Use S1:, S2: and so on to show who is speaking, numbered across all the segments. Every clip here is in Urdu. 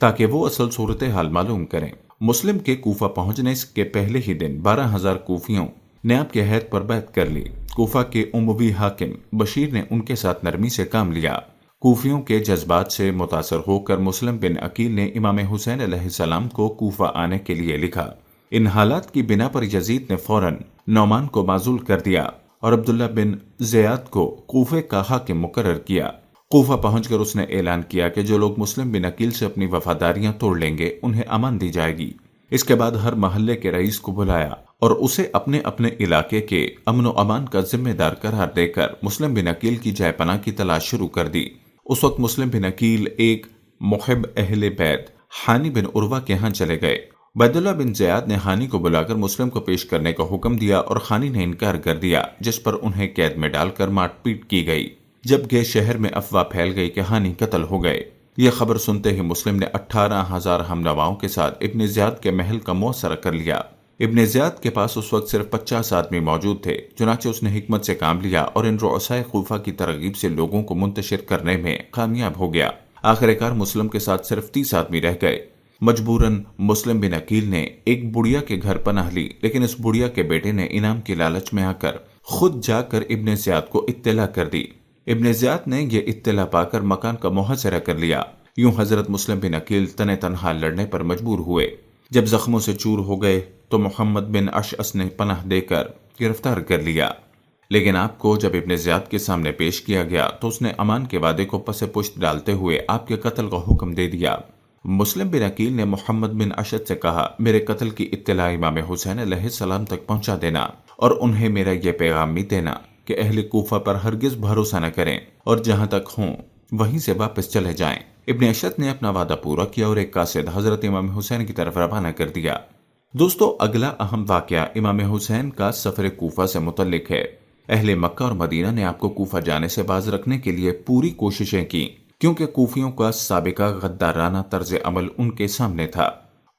S1: تاکہ وہ اصل صورتحال معلوم کریں۔ مسلم کے کوفہ پہنچنے کے پہلے ہی دن 12,000 کوفیوں نے آپ کے عہد پر بیعت کر لی۔ کوفہ کے اموی حاکم بشیر نے ان کے ساتھ نرمی سے کام لیا۔ کوفیوں کے جذبات سے متاثر ہو کر مسلم بن عقیل نے امام حسین علیہ السلام کو کوفہ آنے کے لیے لکھا۔ ان حالات کی بنا پر یزید نے فوراً نعمان کو معزول کر دیا اور عبداللہ بن زیاد کو کوفے کا حاکم مقرر کیا۔ کوفہ پہنچ کر اس نے اعلان کیا کہ جو لوگ مسلم بن عقیل سے اپنی وفاداریاں توڑ لیں گے انہیں امان دی جائے گی۔ اس کے بعد ہر محلے کے رئیس کو بلایا اور اسے اپنے اپنے علاقے کے امن و امان کا ذمہ دار قرار دے کر مسلم بن عقیل کی جائے پناہ کی تلاش شروع کر دی۔ اس وقت مسلم بن عقیل ایک محب اہل بیت حانی بن عروہ کے ہاں چلے گئے۔ عبداللہ بن زیاد نے حانی کو بلا کر مسلم کو پیش کرنے کا حکم دیا اور حانی نے انکار کر دیا، جس پر انہیں قید میں ڈال کر مار پیٹ کی گئی۔ جبکہ شہر میں افواہ پھیل گئی کہ حانی قتل ہو گئے۔ یہ خبر سنتے ہی مسلم نے 18,000 ہمنواؤں کے ساتھ ابن زیاد کے محل کا محاصرہ کر لیا۔ ابن زیاد کے پاس اس وقت صرف 50 آدمی موجود تھے، چنانچہ اس نے حکمت سے کام لیا اور ان رؤسائے کوفہ کی ترغیب سے لوگوں کو منتشر کرنے میں کامیاب ہو گیا۔ آخر کار مسلم کے ساتھ صرف 30 آدمی رہ گئے۔ مجبوراً مسلم بن عقیل نے ایک بڑیا کے گھر پناہ لی، لیکن اس بڑیا کے بیٹے نے انعام کی لالچ میں آ کر خود جا کر ابن زیاد کو اطلاع کر دی۔ ابن زیاد نے یہ اطلاع پا کر مکان کا محاصرہ کر لیا۔ یوں حضرت مسلم بن عقیل تن تنہا لڑنے پر مجبور ہوئے۔ جب زخموں سے چور ہو گئے تو محمد بن اشعث نے پناہ دے کر گرفتار کر لیا، لیکن آپ کو جب ابن زیاد کے سامنے پیش کیا گیا تو اس نے امان کے وعدے کو پس پشت ڈالتے ہوئے آپ کے قتل کا حکم دے دیا۔ مسلم بن عقیل نے محمد بن اشعث سے کہا، میرے قتل کی اطلاع امام حسین علیہ السلام تک پہنچا دینا اور انہیں میرا یہ پیغام بھی دینا کہ اہل کوفہ پر ہرگز بھروسہ نہ کریں اور جہاں تک ہوں وہیں سے واپس چلے جائیں۔ ابن اشعث نے اپنا وعدہ پورا کیا اور ایک قاصد حضرت امام حسین کی طرف روانہ کر دیا۔ دوستو، اگلا اہم واقعہ امام حسین کا سفر کوفہ سے متعلق ہے۔ اہل مکہ اور مدینہ نے آپ کو کوفہ جانے سے باز رکھنے کے لیے پوری کوششیں کی، کیونکہ کوفیوں کا سابقہ غدارانہ طرز عمل ان کے سامنے تھا۔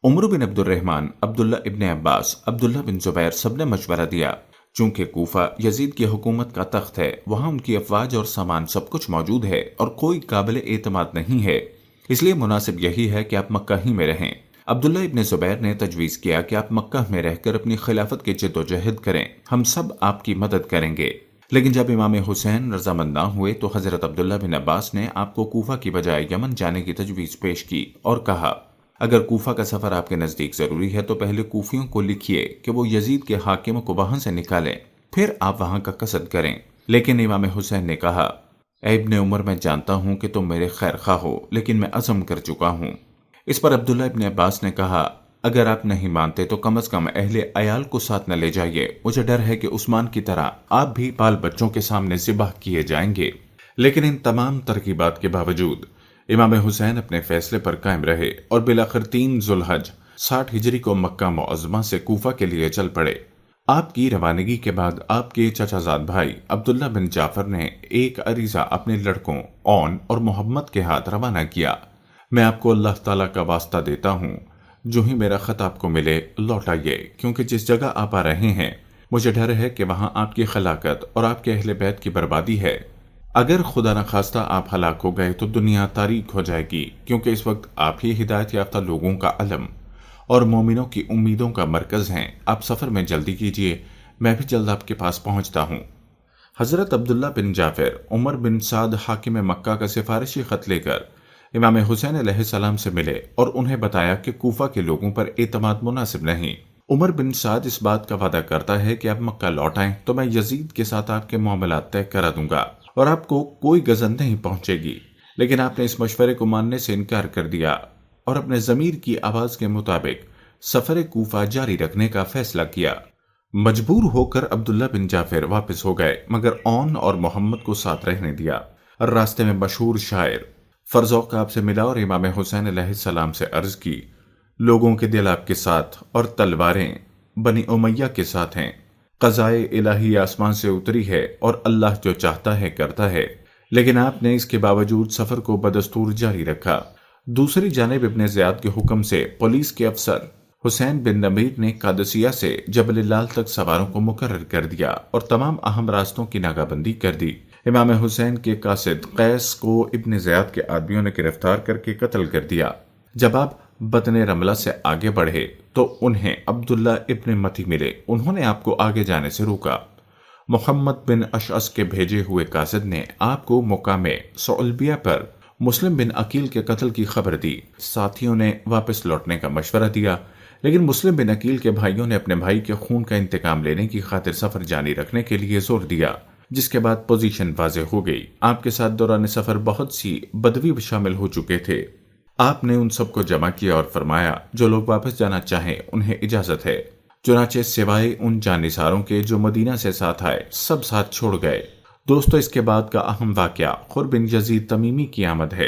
S1: عمر بن عبد الرحمن، عبداللہ ابن عباس، عبداللہ بن زبیر سب نے مشورہ دیا، چونکہ کوفہ یزید کی حکومت کا تخت ہے، وہاں ان کی افواج اور سامان سب کچھ موجود ہے اور کوئی قابل اعتماد نہیں ہے، اس لیے مناسب یہی ہے کہ آپ مکہ ہی میں رہیں۔ عبداللہ ابن زبیر نے تجویز کیا کہ آپ مکہ میں رہ کر اپنی خلافت کی جد و جہد کریں، ہم سب آپ کی مدد کریں گے۔ لیکن جب امام حسین رضامند نہ ہوئے تو حضرت عبداللہ بن عباس نے آپ کو کوفہ کی بجائے یمن جانے کی تجویز پیش کی اور کہا، اگر کوفہ کا سفر آپ کے نزدیک ضروری ہے تو پہلے کوفیوں کو لکھیے کہ وہ یزید کے حاکم کو وہاں سے نکالیں، پھر آپ وہاں کا قصد کریں۔ لیکن امام حسین نے کہا، اے ابن عمر، میں جانتا ہوں کہ تم میرے خیر خواہ ہو، لیکن میں عزم کر چکا ہوں۔ اس پر عبداللہ ابن عباس نے کہا، اگر آپ نہیں مانتے تو کم از کم اہل عیال کو ساتھ نہ لے جائیے، مجھے ڈر ہے کہ عثمان کی طرح آپ بھی بال بچوں کے سامنے ذبح کیے جائیں گے۔ لیکن ان تمام ترغیبات کے باوجود امام حسین اپنے فیصلے پر قائم رہے اور بالآخر 3 ذوالحج 60 ہجری کو مکہ معظمہ سے کوفہ کے لیے چل پڑے۔ آپ کی روانگی کے بعد آپ کے چچا زاد بھائی عبداللہ بن جعفر نے ایک عریضہ اپنے لڑکوں اون اور محمد کے ہاتھ روانہ کیا، میں آپ کو اللہ تعالیٰ کا واسطہ دیتا ہوں، جو ہی میرا خط آپ کو ملے لوٹ آئیے، کیونکہ جس جگہ آپ آ رہے ہیں مجھے ڈر ہے کہ وہاں آپ کی خلاقت اور آپ کے اہل بیت کی بربادی ہے۔ اگر خدا نخواستہ آپ ہلاک ہو گئے تو دنیا تاریک ہو جائے گی، کیونکہ اس وقت آپ ہی ہدایت یافتہ لوگوں کا علم اور مومنوں کی امیدوں کا مرکز ہیں۔ آپ سفر میں جلدی کیجیے، میں بھی جلد آپ کے پاس پہنچتا ہوں۔ حضرت عبداللہ بن جعفر عمر بن سعد حاکم مکہ کا سفارشی خط لے کر امام حسین علیہ السلام سے ملے اور انہیں بتایا کہ کوفہ کے لوگوں پر اعتماد مناسب نہیں۔ عمر بن سعد اس بات کا وعدہ کرتا ہے کہ آپ مکہ لوٹ آئیں تو میں یزید کے ساتھ آپ کے معاملات طے کرا دوں گا اور آپ کو کوئی غضب نہیں پہنچے گی، لیکن آپ نے اس مشورے کو ماننے سے انکار کر دیا اور اپنے ضمیر کی آواز کے مطابق سفر کوفہ جاری رکھنے کا فیصلہ کیا۔ مجبور ہو کر عبداللہ بن جعفر واپس ہو گئے، مگر اون اور محمد کو ساتھ رہنے دیا۔ راستے میں مشہور شاعر فرزوق آپ سے ملا اور امام حسین علیہ السلام سے عرض کی، لوگوں کے دل آپ کے ساتھ اور تلواریں بنی امیہ کے ساتھ ہیں، قضائے الہی آسمان سے اتری ہے اور اللہ جو چاہتا ہے کرتا ہے، لیکن آپ نے اس کے باوجود سفر کو بدستور جاری رکھا۔ دوسری جانب ابن زیاد کے حکم سے پولیس کے افسر حسین بن نمیر نے قادسیہ سے جبل لال تک سواروں کو مقرر کر دیا اور تمام اہم راستوں کی ناکہ بندی کر دی۔ امام حسین کے قاصد قیس کو ابن زیاد کے آدمیوں نے گرفتار کر کے قتل کر دیا۔ جب آپ بطن رملہ سے آگے بڑھے تو انہیں عبداللہ ابن متی ملے۔ انہوں نے آپ کو آگے جانے سے روکا۔ محمد بن اشعث کے بھیجے ہوئے قاصد نے آپ کو مقام ثعلبیہ پر مسلم بن عقیل کے قتل کی خبر دی۔ ساتھیوں نے واپس لوٹنے کا مشورہ دیا، لیکن مسلم بن عقیل کے بھائیوں نے اپنے بھائی کے خون کا انتقام لینے کی خاطر سفر جاری رکھنے کے لیے زور دیا، جس کے بعد پوزیشن واضح ہو گئی۔ آپ کے ساتھ دوران سفر بہت سی بدوی شامل ہو چکے تھے۔ آپ نے ان سب کو جمع کیا اور فرمایا جو لوگ واپس جانا چاہیں انہیں اجازت ہے۔ چنانچہ سوائے ان جانثاروں کے جو مدینہ سے ساتھ آئے، سب ساتھ چھوڑ گئے۔ دوستو، اس کے بعد کا اہم واقعہ خر بن یزید تمیمی کی آمد ہے۔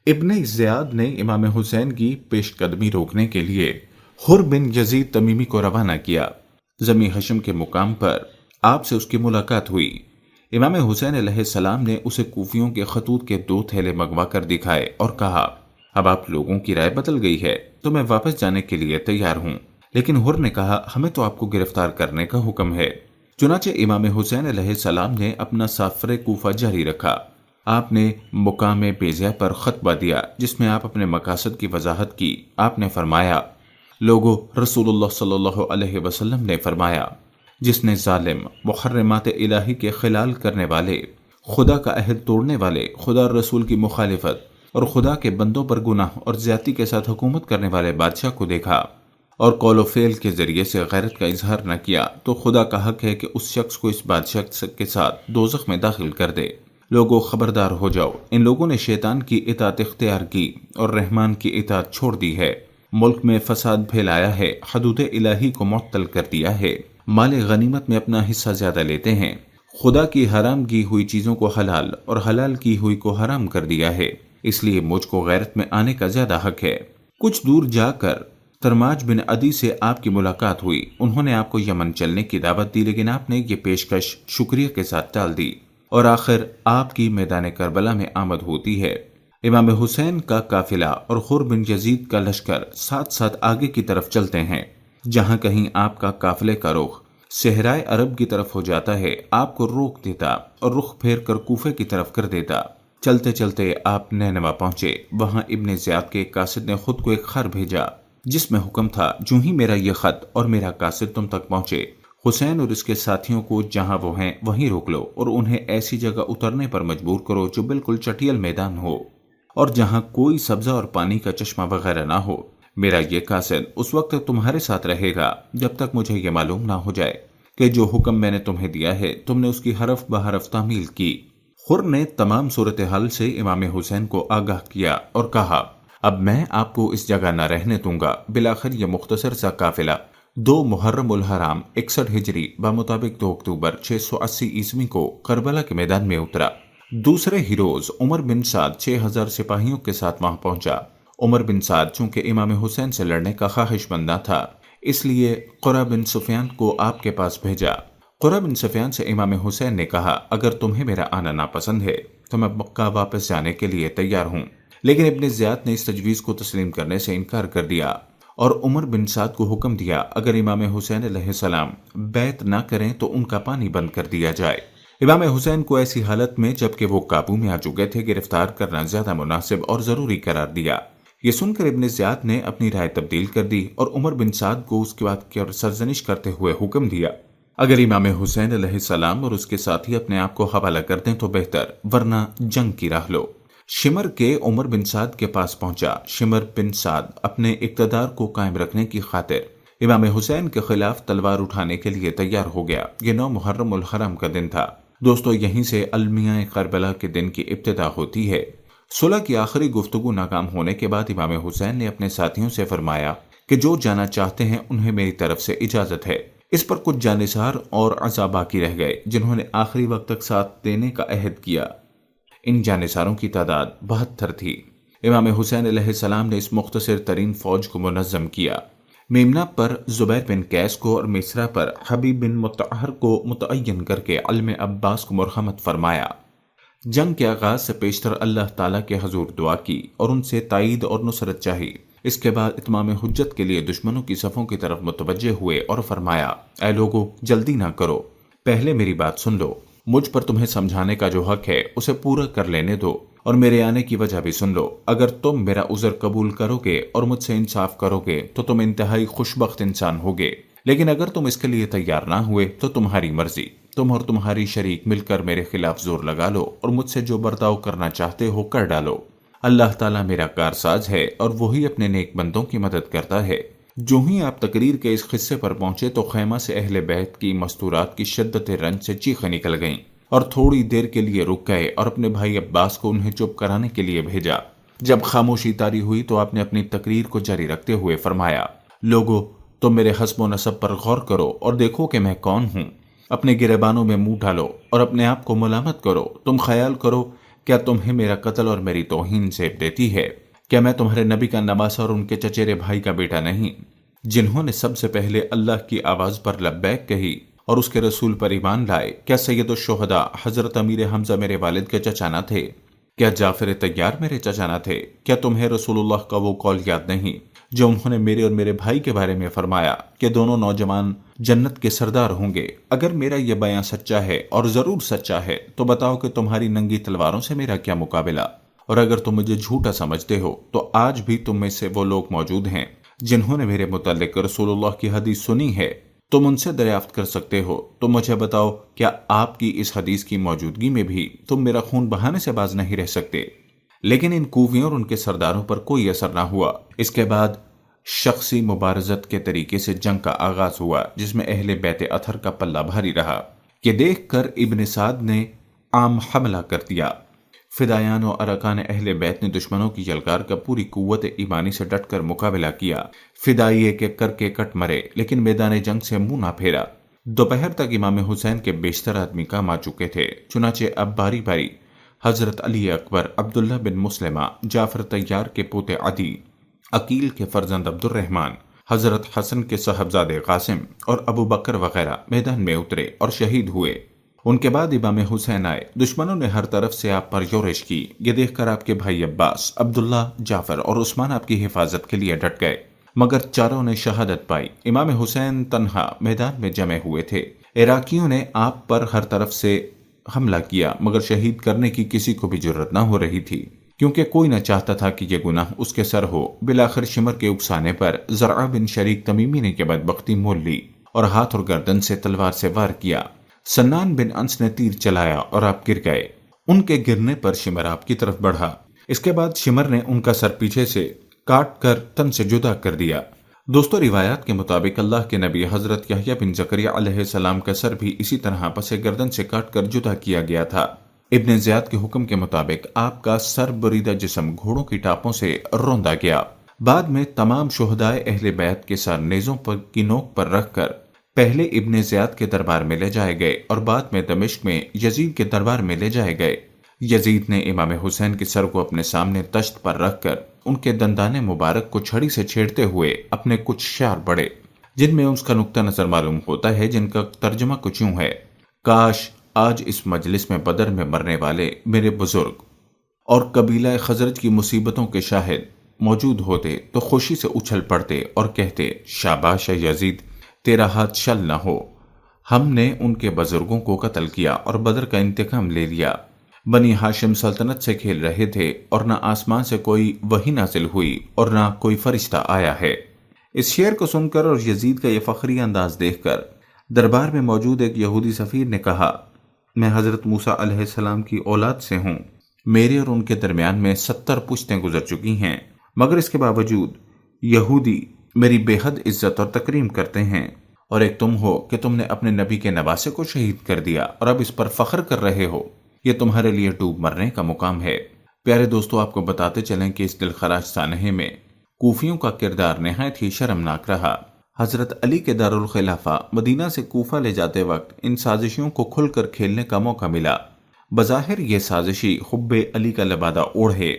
S1: ابن زیاد نے امام حسین کی پیش قدمی روکنے کے لیے خر بن یزید تمیمی کو روانہ کیا۔ زمی حشم کے مقام پر آپ سے اس کی ملاقات ہوئی۔ امام حسین علیہ السلام نے اسے کوفیوں کے خطوط کے 2 تھیلے منگوا کر دکھائے اور کہا، اب آپ لوگوں کی رائے بدل گئی ہے تو میں واپس جانے کے لیے تیار ہوں۔ لیکن حر نے کہا، ہمیں تو آپ کو گرفتار کرنے کا حکم ہے۔ چنانچہ امام حسین علیہ السلام نے اپنا سفر کوفہ جاری رکھا۔ آپ نے مقام بیضہ پر خطبہ دیا جس میں آپ اپنے مقاصد کی وضاحت کی۔ آپ نے فرمایا، لوگو، رسول اللہ صلی اللہ علیہ وسلم نے فرمایا، جس نے ظالم، محرمات الہی کے خلال کرنے والے، خدا کا عہد توڑنے والے، خدا اور رسول کی مخالفت اور خدا کے بندوں پر گناہ اور زیادتی کے ساتھ حکومت کرنے والے بادشاہ کو دیکھا اور قول و فعل کے ذریعے سے غیرت کا اظہار نہ کیا، تو خدا کا حق ہے کہ اس شخص کو اس بادشاہ کے ساتھ دوزخ میں داخل کر دے۔ لوگوں، خبردار ہو جاؤ، ان لوگوں نے شیطان کی اطاعت اختیار کی اور رحمان کی اطاعت چھوڑ دی ہے۔ ملک میں فساد پھیلایا ہے، حدود الہی کو معطل کر دیا ہے، مال غنیمت میں اپنا حصہ زیادہ لیتے ہیں، خدا کی حرام کی ہوئی چیزوں کو حلال اور حلال کی ہوئی کو حرام کر دیا ہے، اس لیے مجھ کو غیرت میں آنے کا زیادہ حق ہے۔ کچھ دور جا کر ترماج بن عدی سے آپ کی ملاقات ہوئی۔ انہوں نے آپ کو یمن چلنے کی دعوت دی، لیکن آپ نے یہ پیشکش شکریہ کے ساتھ ٹال دی، اور آخر آپ کی میدان کربلا میں آمد ہوتی ہے۔ امام حسین کا قافلہ اور خر بن یزید کا لشکر ساتھ ساتھ آگے کی طرف چلتے ہیں۔ جہاں کہیں آپ کا قافلے کا رخ صحرائے عرب کی طرف ہو جاتا ہے، آپ کو روک دیتا اور رخ پھیر کر کوفے کی طرف کر دیتا۔ چلتے چلتے آپ نینوا پہنچے۔ وہاں ابن زیاد کے قاصد نے خود کو ایک خر بھیجا جس میں حکم تھا، جو ہی میرا یہ خط اور میرا قاصد تم تک پہنچے، حسین اور اس کے ساتھیوں کو جہاں وہ ہیں وہیں روک لو اور انہیں ایسی جگہ اترنے پر مجبور کرو جو بالکل چٹیل میدان ہو اور جہاں کوئی سبزہ اور پانی کا چشمہ وغیرہ نہ ہو۔ میرا یہ قاصد اس وقت تک تمہارے ساتھ رہے گا جب تک مجھے یہ معلوم نہ ہو جائے کہ جو حکم میں نے تمہیں دیا ہے تم نے اس کی حرف بحرف تعمیل کی۔ خر نے تمام صورتحال سے امام حسین کو آگاہ کیا اور کہا، اب میں آپ کو اس جگہ نہ رہنے دوں گا۔ بالآخر یہ مختصر سا قافلہ 2 محرم الحرام 61 ہجری بمطابق 2 اکتوبر 680 عیسوی کو کربلا کے میدان میں اترا۔ دوسرے ہی روز عمر بن سعد 6000 سپاہیوں کے ساتھ وہاں پہنچا۔ عمر بن سعد چونکہ امام حسین سے لڑنے کا خواہش مند نہ تھا، اس لیے قرہ بن سفیان کو آپ کے پاس بھیجا۔ قرہ بن سفیان سے امام حسین نے کہا، اگر تمہیں میرا آنا ناپسند ہے تو میں مکہ واپس جانے کے لیے تیار ہوں، لیکن ابن زیاد نے اس تجویز کو تسلیم کرنے سے انکار کر دیا اور عمر بن سعد کو حکم دیا اگر امام حسین علیہ السلام بیعت نہ کریں تو ان کا پانی بند کر دیا جائے۔ امام حسین کو ایسی حالت میں جبکہ وہ قابو میں آ چکے تھے گرفتار کرنا زیادہ مناسب اور ضروری قرار دیا۔ یہ سن کر ابن زیاد نے اپنی رائے تبدیل کر دی اور عمر بن سعد کو اس کی بات کی سرزنش کرتے ہوئے حکم دیا، اگر امام حسین علیہ السلام اور اس کے ساتھی اپنے آپ کو حوالہ کر دیں تو بہتر، ورنہ جنگ کی راہ لو۔ شمر کے عمر بن سعد کے پاس پہنچا۔ شمر بن سعد اپنے اقتدار کو قائم رکھنے کی خاطر امام حسین کے خلاف تلوار اٹھانے کے لیے تیار ہو گیا۔ یہ 9 محرم الحرام کا دن تھا۔ دوستو، یہیں سے المیہ کربلا کے دن کی ابتدا ہوتی ہے۔ صلح کی آخری گفتگو ناکام ہونے کے بعد امام حسین نے اپنے ساتھیوں سے فرمایا کہ جو جانا چاہتے ہیں انہیں میری طرف سے اجازت ہے۔ اس پر کچھ جانثار اور اعضاء باقی رہ گئے جنہوں نے آخری وقت تک ساتھ دینے کا عہد کیا۔ ان جانثاروں کی تعداد 72 تھی۔ امام حسین علیہ السلام نے اس مختصر ترین فوج کو منظم کیا۔ میمنہ پر زبیر بن قیس کو اور مصرع پر حبیب بن مطہر کو متعین کر کے علم عباس کو مرحمت فرمایا۔ جنگ کے آغاز سے پیشتر اللہ تعالیٰ کے حضور دعا کی اور ان سے تائید اور نصرت چاہی۔ اس کے بعد اتمام حجت کے لیے دشمنوں کی صفوں کی طرف متوجہ ہوئے اور فرمایا، اے لوگو، جلدی نہ کرو، پہلے میری بات سن لو۔ مجھ پر تمہیں سمجھانے کا جو حق ہے اسے پورا کر لینے دو اور میرے آنے کی وجہ بھی سن لو۔ اگر تم میرا عذر قبول کرو گے اور مجھ سے انصاف کرو گے تو تم انتہائی خوشبخت انسان ہوگے، لیکن اگر تم اس کے لیے تیار نہ ہوئے تو تمہاری مرضی، تم اور تمہاری شریک مل کر میرے خلاف زور لگا لو اور مجھ سے جو برتاؤ کرنا چاہتے ہو کر ڈالو۔ اللہ تعالیٰ میرا کارساز ہے اور وہی اپنے نیک بندوں کی مدد کرتا ہے۔ جو ہی آپ تقریر کے اس قصے پر پہنچے تو خیمہ سے اہل بیت کی مستورات کی شدت رنج سے چیخیں نکل گئیں اور تھوڑی دیر کے لیے رک گئے اور اپنے بھائی عباس کو انہیں چپ کرانے کے لیے بھیجا۔ جب خاموشی طاری ہوئی تو آپ نے اپنی تقریر کو جاری رکھتے ہوئے فرمایا، لوگو تم میرے حسب و نسب پر غور کرو اور دیکھو کہ میں کون ہوں۔ اپنے گریبانوں میں منہ ڈالو اور اپنے آپ کو ملامت کرو۔ تم خیال کرو، کیا تمہیں میرا قتل اور میری توہین سے دیتی ہے؟ کیا میں تمہارے نبی کا نواسا اور ان کے چچیرے بھائی کا بیٹا نہیں، جنہوں نے سب سے پہلے اللہ کی آواز پر لبیک کہی اور اس کے رسول پر ایمان لائے؟ کیا سید الشہداء حضرت امیر حمزہ میرے والد کے چچا نہ تھے؟ کیا جعفر طیار میرے چچا نہ تھے؟ کیا تمہیں رسول اللہ کا وہ قول یاد نہیں جو انہوں نے میرے اور میرے بھائی کے بارے میں فرمایا کہ دونوں نوجوان جنت کے سردار ہوں گے؟ اگر میرا یہ بیان سچا ہے، اور ضرور سچا ہے، تو بتاؤ کہ تمہاری ننگی تلواروں سے میرا کیا مقابلہ؟ اور اگر تم مجھے جھوٹا سمجھتے ہو تو آج بھی تم میں سے وہ لوگ موجود ہیں جنہوں نے میرے متعلق رسول اللہ کی حدیث سنی ہے، تم ان سے دریافت کر سکتے ہو۔ تو مجھے بتاؤ، کیا آپ کی اس حدیث کی موجودگی میں بھی تم میرا خون بہانے سے باز نہیں رہ سکتے؟ لیکن ان کوفیوں اور ان کے سرداروں پر کوئی اثر نہ ہوا۔ اس کے بعد شخصی مبارزت کے طریقے سے جنگ کا آغاز ہوا، جس میں اہل بیت اطہر کا پلہ بھاری رہا۔ یہ دیکھ کر ابن سعد نے عام حملہ کر دیا۔ فدایان و ارکان اہل بیت نے دشمنوں کی یلغار کا پوری قوت ایمانی سے ڈٹ کر مقابلہ کیا۔ فدائی ایک ایک کر کے کٹ مرے لیکن میدان جنگ سے منہ نہ پھیرا۔ دوپہر تک امام حسین کے بیشتر آدمی کام آ چکے تھے، چنانچہ اب باری باری حضرت علی اکبر، عبداللہ بن مسلمہ، جعفر طیار کے پوتے عدی، عقیل کے فرزند عبد الرحمن، حضرت حسن کے صاحبزادے قاسم اور ابو بکر وغیرہ میدان میں اترے اور شہید ہوئے۔ ان کے بعد امام حسین آئے۔ دشمنوں نے ہر طرف سے آپ پر یورش کی۔ یہ دیکھ کر آپ کے بھائی عباس، عبداللہ، جعفر اور عثمان آپ کی حفاظت کے لیے ڈٹ گئے، مگر چاروں نے شہادت پائی۔ امام حسین تنہا میدان میں جمے ہوئے تھے۔ عراقیوں نے آپ پر ہر طرف سے حملہ کیا، مگر شہید کرنے کی کسی کو بھی جرت نہ ہو رہی تھی، کیونکہ کوئی نہ چاہتا تھا کہ یہ گناہ اس کے سر ہو۔ بالآخر شمر کے اکسانے پر زرعہ بن شریک تمیمی نے یہ بدبختی مول لی اور ہاتھ اور گردن سے تلوار سے وار کیا۔ سنان بن انس نے تیر چلایا اور آپ گر گئے۔ ان کے گرنے پر شمر آپ کی طرف بڑھا۔ اس کے بعد شمر نے ان کا سر پیچھے سے کاٹ کر تن سے جدا کر دیا۔ دوستو، روایات کے مطابق اللہ کے نبی حضرت یحییٰ بن زکریا علیہ السلام کا سر بھی اسی طرح پس گردن سے کاٹ کر جدا کیا گیا تھا۔ ابن زیاد کے حکم کے مطابق آپ کا سر بریدہ جسم گھوڑوں کی ٹاپوں سے روندا گیا۔ بعد میں تمام شہدائے اہل بیت کے سر نیزوں پر کی نوک پر رکھ کر پہلے ابن زیاد کے دربار میں لے جائے گئے اور بعد میں دمشق میں یزید کے دربار میں لے جائے گئے۔ یزید نے امام حسین کے سر کو اپنے سامنے تشت پر رکھ کر ان کے دندان مبارک کو چھڑی سے چھیڑتے ہوئے اپنے کچھ شعر پڑھے، جن میں اس کا نقطہ نظر معلوم ہوتا ہے، جن کا ترجمہ کچھ یوں ہے: کاش آج اس مجلس میں بدر میں مرنے والے میرے بزرگ اور قبیلہ خزرج کی مصیبتوں کے شاہد موجود ہوتے تو خوشی سے اچھل پڑتے اور کہتے، شاباش اے یزید، تیرا ہاتھ شل نہ ہو، ہم نے ان کے بزرگوں کو قتل کیا اور بدر کا انتقام لے لیا۔ بنی ہاشم سلطنت سے کھیل رہے تھے اور نہ آسمان سے کوئی وحی نازل ہوئی اور نہ کوئی فرشتہ آیا ہے۔ اس شعر کو سن کر اور یزید کا یہ فخری انداز دیکھ کر دربار میں موجود ایک یہودی سفیر نے کہا، میں حضرت موسیٰ علیہ السلام کی اولاد سے ہوں، میرے اور ان کے درمیان میں 70 پشتیں گزر چکی ہیں، مگر اس کے باوجود یہودی میری بے حد عزت اور تکریم کرتے ہیں، اور ایک تم ہو کہ تم نے اپنے نبی کے نواسے کو شہید کر دیا اور اب اس پر فخر کر رہے ہو، یہ تمہارے لیے ڈوب مرنے کا مقام ہے۔ پیارے دوستو، آپ کو بتاتے چلیں کہ اس دلخراش سانحے میں کوفیوں کا کردار نہایت ہی شرمناک رہا۔ حضرت علی کے دارالخلافہ مدینہ سے کوفہ لے جاتے وقت ان سازشیوں کو کھل کر کھیلنے کا موقع ملا۔ بظاہر یہ سازشی حب علی کا لبادہ اوڑھے،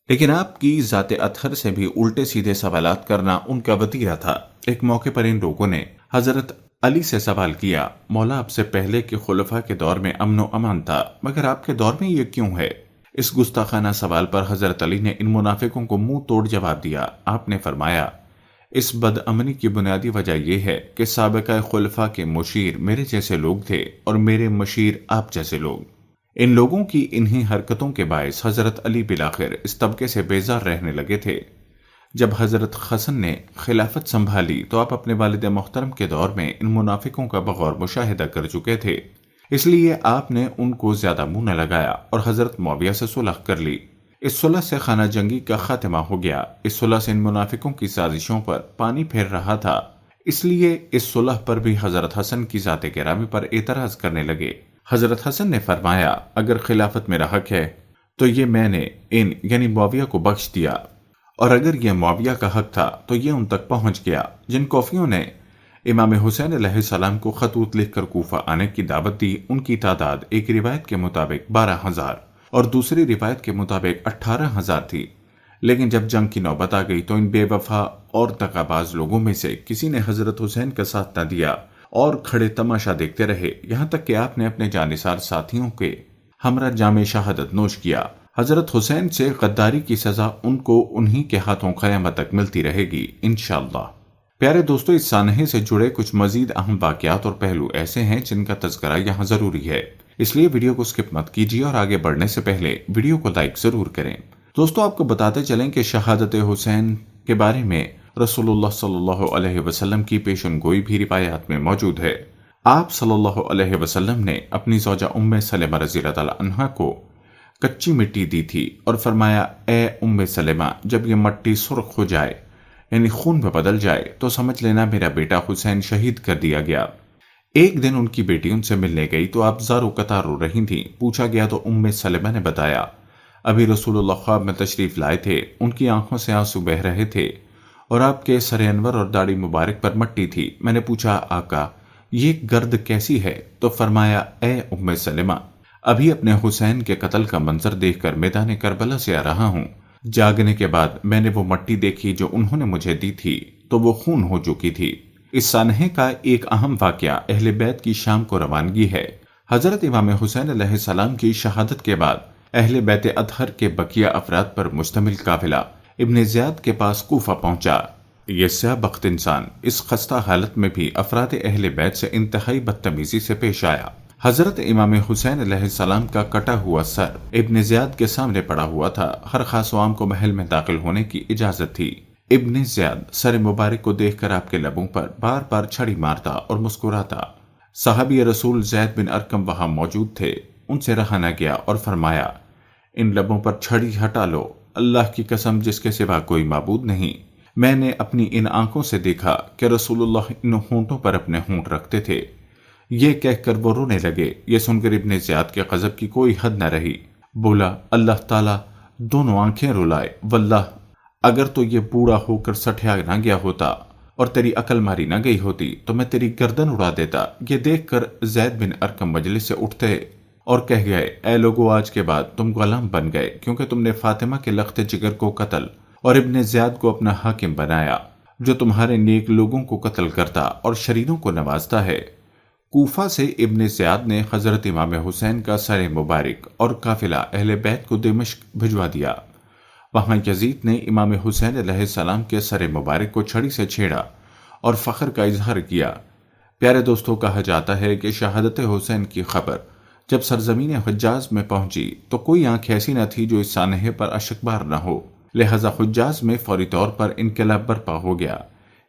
S1: لیکن آپ کی ذات اطہر سے بھی الٹے سیدھے سوالات کرنا ان کا وتیرہ تھا۔ ایک موقع پر ان لوگوں نے حضرت علی سے سوال کیا، مولا آپ سے پہلے کے خلفاء کے دور میں امن و امان تھا، مگر آپ کے دور میں یہ کیوں ہے؟ اس گستاخانہ سوال پر حضرت علی نے ان منافقوں کو منہ توڑ جواب دیا۔ آپ نے فرمایا، اس بد امنی کی بنیادی وجہ یہ ہے کہ سابقہ خلفاء کے مشیر میرے جیسے لوگ تھے اور میرے مشیر آپ جیسے لوگ۔ ان لوگوں کی انہی حرکتوں کے باعث حضرت علی بالآخر اس طبقے سے بیزار رہنے لگے تھے۔ جب حضرت حسن نے خلافت سنبھالی تو آپ اپنے والد محترم کے دور میں ان منافقوں کا بغور مشاہدہ کر چکے تھے، اس لیے آپ نے ان کو زیادہ منہ نہ لگایا اور حضرت معاویہ سے صلح کر لی۔ اس صلح سے خانہ جنگی کا خاتمہ ہو گیا۔ اس صلح سے ان منافقوں کی سازشوں پر پانی پھیر رہا تھا، اس لیے اس صلح پر بھی حضرت حسن کی ذات گرامی پر اعتراض کرنے لگے۔ حضرت حسن نے فرمایا، اگر خلافت میرا حق ہے تو یہ میں نے ان یعنی معاویہ کو بخش دیا، اور اگر یہ معاویہ کا حق تھا تو یہ ان تک پہنچ گیا۔ جن کوفیوں نے امام حسین علیہ السلام کو خطوط لکھ کر کوفہ آنے کی دعوت دی، ان کی تعداد ایک روایت کے مطابق 12,000 اور دوسری روایت کے مطابق 18,000 تھی۔ لیکن جب جنگ کی نوبت آ گئی تو ان بے وفا اور دغاباز لوگوں میں سے کسی نے حضرت حسین کا ساتھ نہ دیا اور کھڑے تماشا دیکھتے رہے، یہاں تک کہ آپ نے اپنے جانثار ساتھیوں کے ہمراہ جام شہادت نوش کیا۔ حضرت حسین سے غداری کی سزا ان کو انہی کے ہاتھوں قیامت تک ملتی رہے گی انشاءاللہ۔ پیارے دوستو، اس سانحے سے جڑے کچھ مزید اہم واقعات اور پہلو ایسے ہیں جن کا تذکرہ یہاں ضروری ہے، اس لیے ویڈیو کو سکپ مت کیجیے اور آگے بڑھنے سے پہلے ویڈیو کو لائک ضرور کریں۔ دوستو، آپ کو بتاتے چلیں کہ شہادت حسین کے بارے میں رسول اللہ صلی اللہ علیہ وسلم کی پیشن گوئی بھی روایات میں موجود ہے۔ آپ صلی اللہ علیہ وسلم نے اپنی زوجہ ام سلمہ رضی اللہ تعالی عنہا کو کچی مٹی دی تھی اور فرمایا، اے ام سلمہ، جب یہ مٹی سرخ ہو جائے یعنی خون میں بدل جائے تو سمجھ لینا میرا بیٹا حسین شہید کر دیا گیا۔ ایک دن ان کی بیٹی ان سے ملنے گئی تو آپ زارو قطار رو رہی تھیں۔ پوچھا گیا تو ام سلمہ نے بتایا، ابھی رسول اللہ خواب میں تشریف لائے تھے، ان کی آنکھوں سے آنسو بہ رہے تھے اور آپ کے سر انور اور داڑھی مبارک پر مٹی تھی۔ میں نے پوچھا، آقا یہ گرد کیسی ہے؟ تو فرمایا، اے ام سلمہ، ابھی اپنے حسین کے قتل کا منظر دیکھ کر میدان کربلا سے آ رہا ہوں۔ جاگنے کے بعد میں نے وہ مٹی دیکھی جو انہوں نے مجھے دی تھی تو وہ خون ہو چکی تھی۔ اس سانحے کا ایک اہم واقعہ اہل بیت کی شام کو روانگی ہے۔ حضرت امام حسین علیہ السلام کی شہادت کے بعد اہل بیت اطہر کے بقیہ افراد پر مشتمل قافلہ ابن زیاد کے پاس کوفہ پہنچا۔ یہ سیاہ بخت انسان اس خستہ حالت میں بھی افراد اہل بیت سے انتہائی بدتمیزی سے پیش آیا۔ حضرت امام حسین علیہ السلام کا کٹا ہوا سر ابن زیاد کے سامنے پڑا ہوا تھا۔ ہر خاص و عام کو محل میں داخل ہونے کی اجازت تھی۔ ابن زیاد سر مبارک کو دیکھ کر آپ کے لبوں پر بار بار چھڑی مارتا اور مسکراتا۔ صحابی رسول زید بن ارقم وہاں موجود تھے، ان سے رہا نہ گیا اور فرمایا، ان لبوں پر چھڑی ہٹا لو، اللہ کی قسم جس کے سوا کوئی معبود نہیں۔ میں نے اپنی ان آنکھوں سے دیکھا کہ رسول اللہ ان ہونٹوں پر اپنے ہونٹ رکھتے تھے۔ یہ کہہ کر وہ رونے لگے۔ یہ سن کر ابن زیاد کے غضب کی کوئی حد نہ رہی۔ بولا، اللہ تعالیٰ دونوں آنکھیں رلائے، واللہ اگر تو یہ بوڑھا ہو کر سٹھیا نہ گیا ہوتا اور تیری عقل ماری نہ گئی ہوتی تو میں تیری گردن اڑا دیتا۔ یہ دیکھ کر زید بن ارقم مجلس سے اٹھتے اور کہہ گئے، اے لوگو، آج کے بعد تم غلام بن گئے، کیونکہ تم نے فاطمہ کے لخت جگر کو قتل اور ابن زیاد کو اپنا حاکم بنایا، جو تمہارے نیک لوگوں کو قتل کرتا اور شریروں کو نوازتا ہے۔ کوفہ سے ابن زیاد نے حضرت امام حسین کا سر مبارک اور قافلہ اہل بیت کو دمشق بھجوا دیا۔ وہاں یزید نے امام حسین علیہ السلام کے سر مبارک کو چھڑی سے چھیڑا اور فخر کا اظہار کیا۔ پیارے دوستوں، کہا جاتا ہے کہ شہادت حسین کی خبر جب سرزمین حجاز میں پہنچی تو کوئی آنکھ ایسی نہ تھی جو اس سانحے پر اشکبار نہ ہو، لہذا حجاز میں فوری طور پر انقلاب برپا ہو گیا۔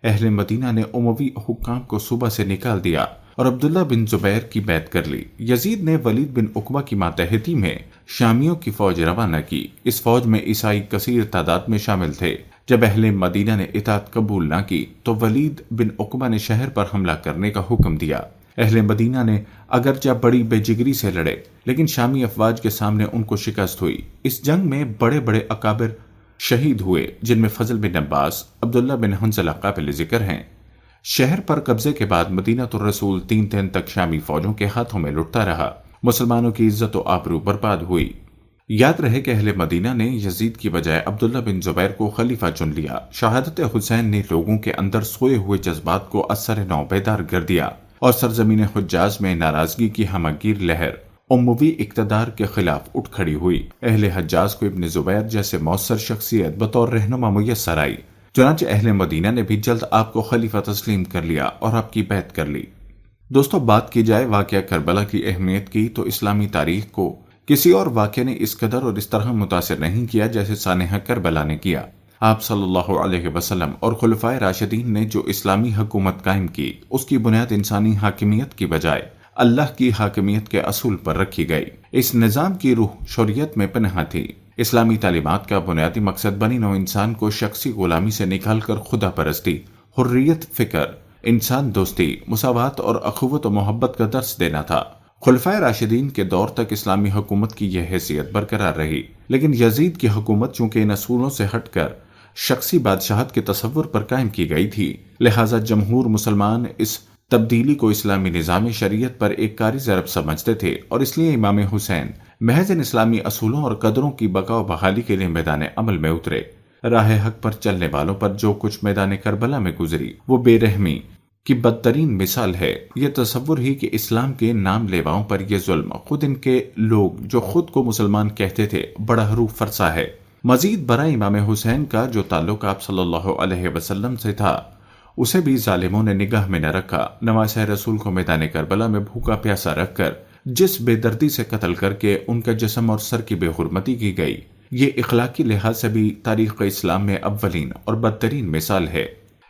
S1: اہل مدینہ نے اموی حکام کو صوبہ سے نکال دیا اور عبداللہ بن زبیر کی بیعت کر لی۔ یزید نے ولید بن عقبہ کی ماتحتی میں شامیوں کی فوج روانہ کی۔ اس فوج میں عیسائی کثیر تعداد میں شامل تھے۔ جب اہل مدینہ نے اطاعت قبول نہ کی تو ولید بن عقبہ نے شہر پر حملہ کرنے کا حکم دیا۔ اہل مدینہ نے اگرچہ بڑی بے جگری سے لڑے، لیکن شامی افواج کے سامنے ان کو شکست ہوئی۔ اس جنگ میں بڑے بڑے اکابر شہید ہوئے، جن میں فضل بن عباس، عبداللہ بن حنظلہ قابل ذکر ہیں۔ شہر پر قبضے کے بعد مدینہ الرسول 3 دن تک شامی فوجوں کے ہاتھوں میں لٹتا رہا۔ مسلمانوں کی عزت و آبرو برباد ہوئی۔ یاد رہے کہ اہل مدینہ نے یزید کی بجائے عبداللہ بن زبیر کو خلیفہ چن لیا۔ شہادت حسین نے لوگوں کے اندر سوئے ہوئے جذبات کو اثر نو بیدار کر دیا اور سرزمین حجاز میں ناراضگی کی ہمگیر لہر اموی اقتدار کے خلاف اٹھ کھڑی ہوئی۔ اہل حجاز کو ابن زبیر جیسے مؤثر شخصیت بطور رہنما میسر آئی، چنانچہ اہل مدینہ نے بھی جلد آپ کو خلیفہ تسلیم کر لیا اور آپ کی بیعت کر لی۔ دوستو، بات کی جائے واقعہ کربلا کی اہمیت کی تو اسلامی تاریخ کو کسی اور واقعے نے اس قدر اور اس طرح متاثر نہیں کیا جیسے سانحہ کربلا نے کیا۔ آپ صلی اللہ علیہ وسلم اور خلفائے راشدین نے جو اسلامی حکومت قائم کی، اس کی بنیاد انسانی حاکمیت کی بجائے اللہ کی حاکمیت کے اصول پر رکھی گئی۔ اس نظام کی روح شریعت میں پنہاں تھی۔ اسلامی تعلیمات کا بنیادی مقصد بنی نوع انسان کو شخصی غلامی سے نکال کر خدا پرستی، حریت فکر، انسان دوستی، مساوات اور اخوت و محبت کا درس دینا تھا۔ خلفائے راشدین کے دور تک اسلامی حکومت کی یہ حیثیت برقرار رہی، لیکن یزید کی حکومت چونکہ ان اصولوں سے ہٹ کر شخصی بادشاہت کے تصور پر قائم کی گئی تھی، لہذا جمہور مسلمان اس تبدیلی کو اسلامی نظام شریعت پر ایک کاری ضرب سمجھتے تھے، اور اس لیے امام حسین محض ان اسلامی اصولوں اور قدروں کی بقا و بحالی کے لیے میدان عمل میں اترے۔ راہ حق پر چلنے والوں پر جو کچھ میدان کربلا میں گزری، وہ بے رحمی کی بدترین مثال ہے۔ یہ تصور ہی کہ اسلام کے نام لیواؤں پر یہ ظلم خود ان کے لوگ جو خود کو مسلمان کہتے تھے بڑا حروف فرسا ہے۔ مزید برائے امام حسین کا جو تعلق آپ صلی اللہ علیہ وسلم سے تھا، اسے بھی ظالموں نے نگاہ میں نہ رکھا۔ نواسہ رسول کو میدان کربلا میں بھوکا پیاسا رکھ کر جس بے دردی سے قتل کر کے ان کا جسم اور سر کی بے حرمتی کی گئی، یہ اخلاقی لحاظ سے بھی تاریخ اسلام میں اولین اور بدترین مثال ہے۔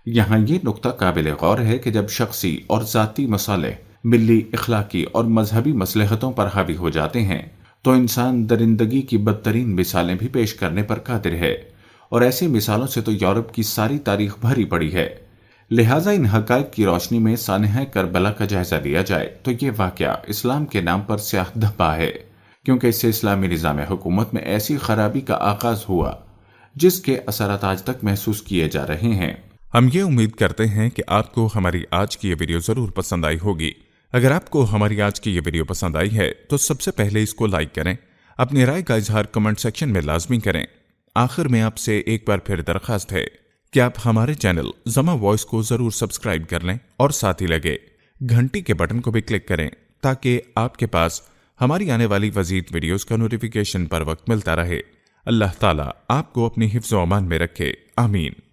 S1: یہاں یہ نقطہ قابل غور ہے کہ جب شخصی اور ذاتی مصالح ملی، اخلاقی اور مذہبی مصلحتوں پر حاوی ہو جاتے ہیں تو انسان درندگی کی بدترین مثالیں بھی پیش کرنے پر قادر ہے، اور ایسی مثالوں سے تو یورپ کی ساری تاریخ بھری پڑی ہے۔ لہٰذا ان حقائق کی روشنی میں سانحہ کربلا کا جائزہ لیا جائے تو یہ واقعہ اسلام کے نام پر سیاہ دھبا ہے، کیونکہ اس سے اسلامی نظام حکومت میں ایسی خرابی کا آغاز ہوا جس کے اثرات آج تک محسوس کیے جا رہے ہیں۔
S2: ہم یہ امید کرتے ہیں کہ آپ کو ہماری آج کی یہ ویڈیو ضرور پسند آئی ہوگی۔ اگر آپ کو ہماری آج کی یہ ویڈیو پسند آئی ہے تو سب سے پہلے اس کو لائک کریں، اپنی رائے کا اظہار کمنٹ سیکشن میں لازمی کریں۔ آخر میں آپ سے ایک بار پھر درخواست ہے کہ آپ ہمارے چینل زما وائس کو ضرور سبسکرائب کر لیں، اور ساتھ ہی لگے گھنٹی کے بٹن کو بھی کلک کریں تاکہ آپ کے پاس ہماری آنے والی مزید ویڈیوز کا نوٹیفیکیشن پر وقت ملتا رہے۔ اللہ تعالیٰ آپ کو اپنی حفظ و امان میں رکھے، آمین۔